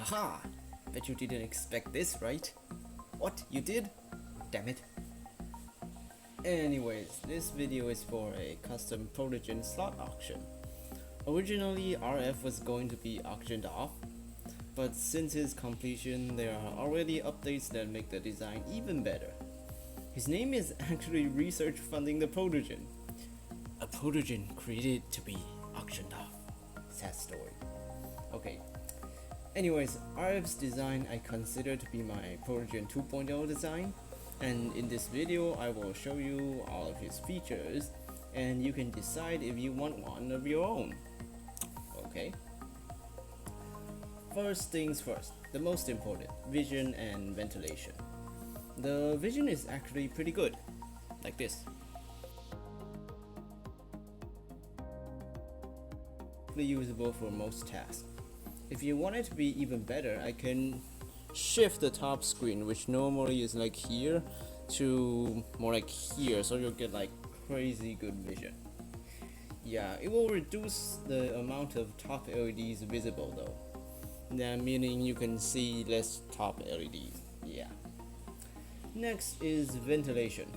Haha! Bet you didn't expect this, right? What? You did? Damn it. Anyways, this video is for a custom protogen slot auction. Originally, RF was going to be auctioned off, but since his completion, there are already updates that make the design even better. His name is actually research funding the protogen. A protogen created to be auctioned off. Sad story. Okay. Anyways, RF's design I consider to be my protogen 2.0 design, and in this video I will show you all of his features and you can decide if you want one of your own. Okay. First things first, the most important, vision and ventilation. The vision is actually pretty good, like this. Usable for most tasks. If you want it to be even better, I can shift the top screen, which normally is like here, to more like here, so you'll get like crazy good vision. Yeah, it will reduce the amount of top LEDs visible though. That meaning you can see less top LEDs. Yeah. Next is ventilation.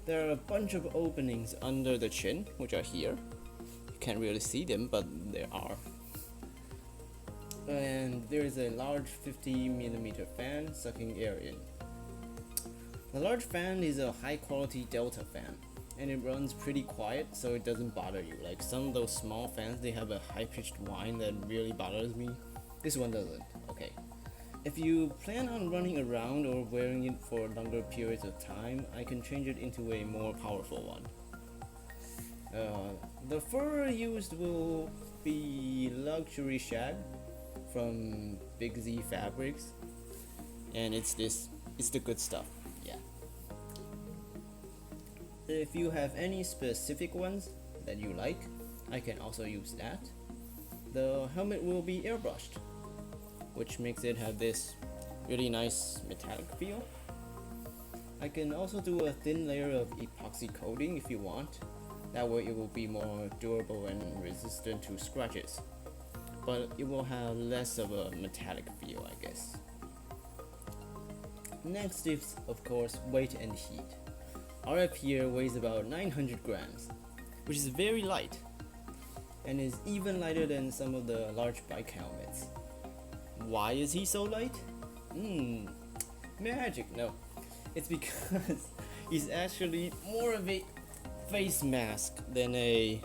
There are a bunch of openings under the chin, which are here. You can't really see them, but there are. And there is a large 50mm fan sucking air in. The large fan is a high quality Delta fan, and it runs pretty quiet so it doesn't bother you. Like some of those small fans, they have a high pitched whine that really bothers me. This one doesn't. Okay. If you plan on running around or wearing it for longer periods of time, I can change it into a more powerful one. The fur used will be luxury shag from Big Z Fabrics, and it's the good stuff. Yeah. If you have any specific ones that you like, I can also use that. The helmet will be airbrushed, which makes it have this really nice metallic feel. I can also do a thin layer of epoxy coating if you want. That way it will be more durable and resistant to scratches, but it will have less of a metallic feel, I guess. Next is, of course, weight and heat. RF here weighs about 900 grams, which is very light, and is even lighter than some of the large bike helmets. Why is he so light? Magic, no. It's because he's actually more of a face mask than a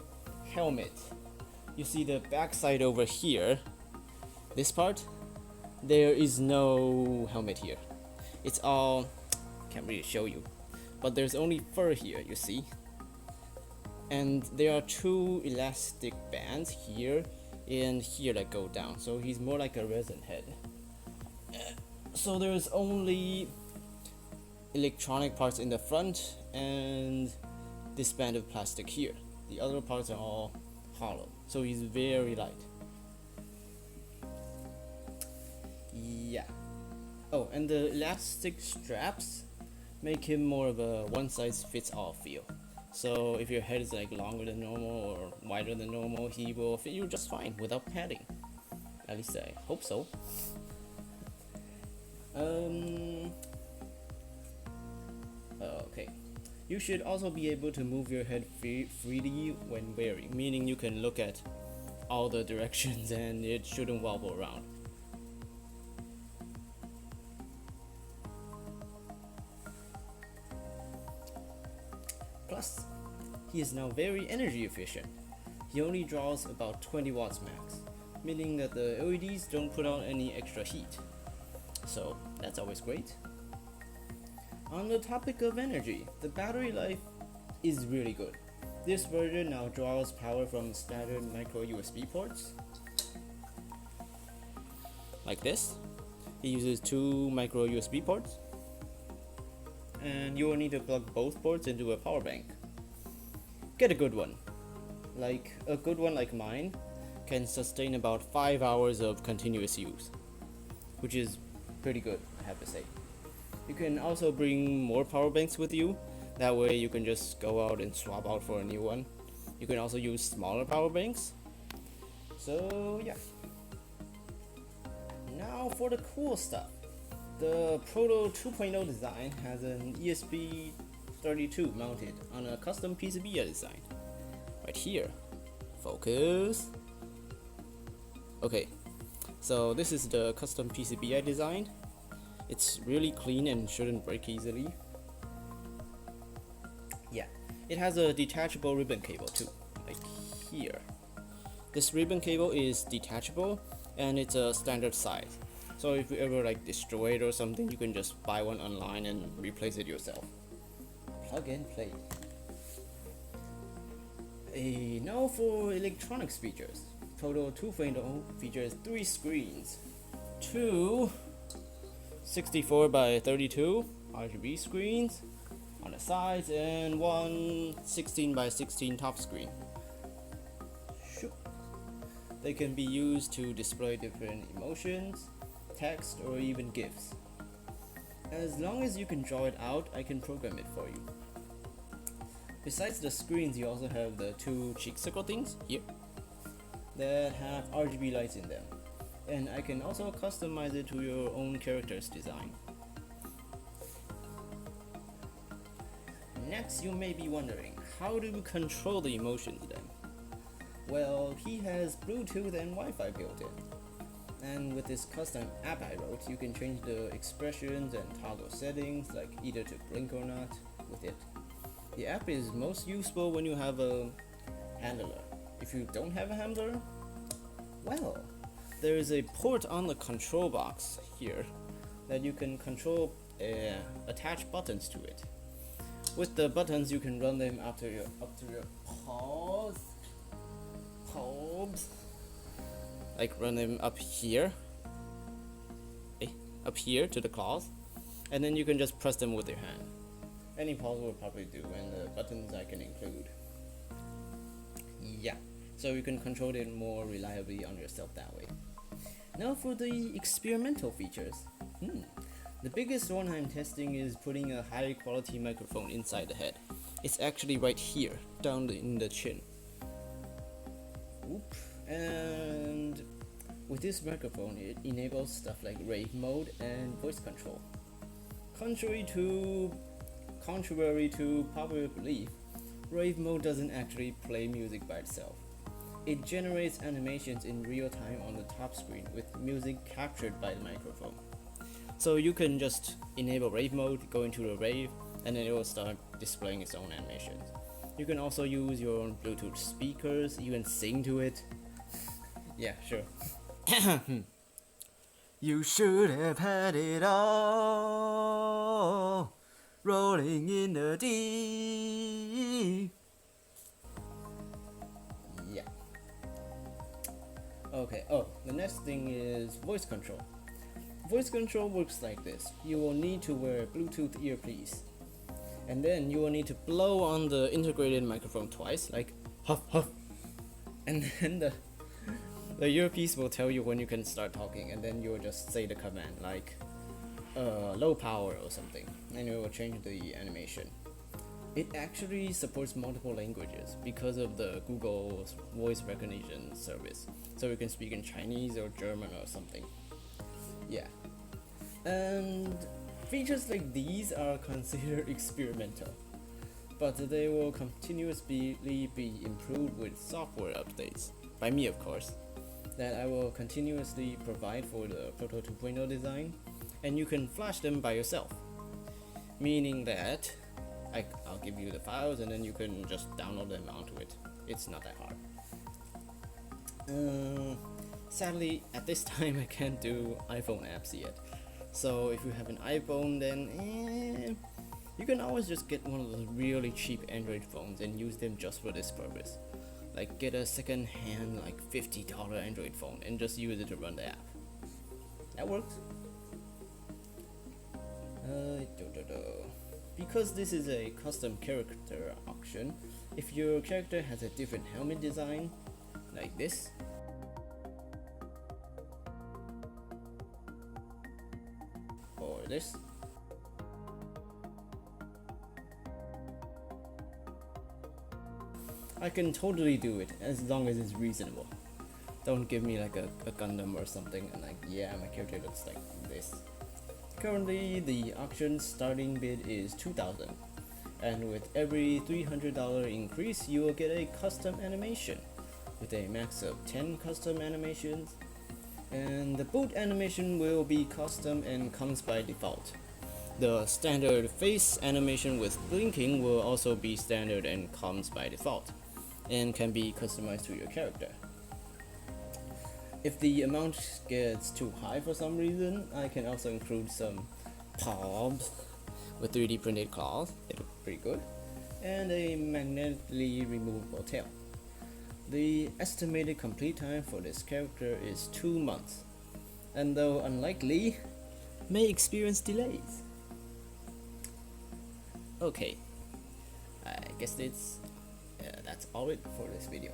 helmet. You see the backside over here, this part, there is no helmet here. It's all, can't really show you, but there's only fur here, you see. And there are two elastic bands here and here that go down, so he's more like a resin head. So there's only electronic parts in the front and this band of plastic here. The other parts are all hollow, so he's very light. Yeah. Oh, and the elastic straps make him more of a one-size-fits-all feel. So if your head is like longer than normal or wider than normal, he will fit you just fine without padding. At least I hope so. Okay. You should also be able to move your head freely when wearing, meaning you can look at all the directions and it shouldn't wobble around. Plus, he is now very energy efficient. He only draws about 20 watts max, meaning that the LEDs don't put out any extra heat. So that's always great. On the topic of energy, the battery life is really good. This version now draws power from standard micro USB ports. Like this. It uses two micro USB ports. And you will need to plug both ports into a power bank. Get a good one. Like a good one like mine can sustain about 5 hours of continuous use, which is pretty good, I have to say. You can also bring more power banks with you. That way you can just go out and swap out for a new one. You can also use smaller power banks. So yeah. Now for the cool stuff, the Proto 2.0 design has an ESP32 mounted on a custom PCB I designed. Right here. Focus. Okay, so this is the custom PCB I designed. It's really clean and shouldn't break easily. Yeah, it has a detachable ribbon cable too, like here. This ribbon cable is detachable and it's a standard size. So if you ever like destroy it or something, you can just buy one online and replace it yourself. Plug and play. Now for electronics features. Proto 2.0 features 3 screens. 2 64 by 32 RGB screens on the sides and one 16 by 16 top screen. They can be used to display different emotions, text, or even GIFs. As long as you can draw it out, I can program it for you. Besides the screens, you also have the 2 cheek circle things here that have RGB lights in them. And I can also customize it to your own character's design. Next, you may be wondering, how do you control the emotions then? Well, he has Bluetooth and Wi-Fi built in. And with this custom app I wrote, you can change the expressions and toggle settings, like either to blink or not with it. The app is most useful when you have a handler. If you don't have a handler, well, there is a port on the control box here that you can control attach buttons to it. With the buttons, you can run them up to your palms, like run them up here, up here to the claws, and then you can just press them with your hand. Any pause will probably do, and the buttons I can include. Yeah, so you can control it more reliably on yourself that way. Now for the experimental features. The biggest one I'm testing is putting a high quality microphone inside the head. It's actually right here, down in the chin. And with this microphone, it enables stuff like rave mode and voice control. Contrary to popular belief, rave mode doesn't actually play music by itself. It generates animations in real time on the top screen with music captured by the microphone. So you can just enable rave mode, go into the rave, and then it will start displaying its own animations. You can also use your own Bluetooth speakers, you can sing to it. Yeah, sure. You should have had it all, rolling in the deep. Yeah. Okay, the next thing is voice control. Voice control works like this. You will need to wear a Bluetooth earpiece. And then you will need to blow on the integrated microphone twice, like huff huff. And then the earpiece will tell you when you can start talking, and then you'll just say the command like low power or something, and it will change the animation. It actually supports multiple languages because of the Google's voice recognition service, so you can speak in Chinese or German or something. Yeah, and features like these are considered experimental, but they will continuously be improved with software updates, by me of course, that I will continuously provide for the Proto 2.0 design, and you can flash them by yourself. Meaning that I'll give you the files and then you can just download them onto it. It's not that hard. Sadly, at this time I can't do iPhone apps yet. So if you have an iPhone, then you can always just get one of those really cheap Android phones and use them just for this purpose. Like get a second-hand like $50 Android phone and just use it to run the app. That works. Because this is a custom character auction, if your character has a different helmet design, like this, or this, I can totally do it as long as it's reasonable. Don't give me like a Gundam or something and like, yeah, my character looks like this. Currently, the auction starting bid is 2,000, and with every $300 increase, you will get a custom animation with a max of 10 custom animations, and the boot animation will be custom and comes by default. The standard face animation with blinking will also be standard and comes by default, and can be customized to your character. If the amount gets too high for some reason, I can also include some paws with 3D printed claws, they look pretty good, and a magnetically removable tail. The estimated complete time for this character is 2 months, and though unlikely, may experience delays. Okay, I guess that's all it for this video.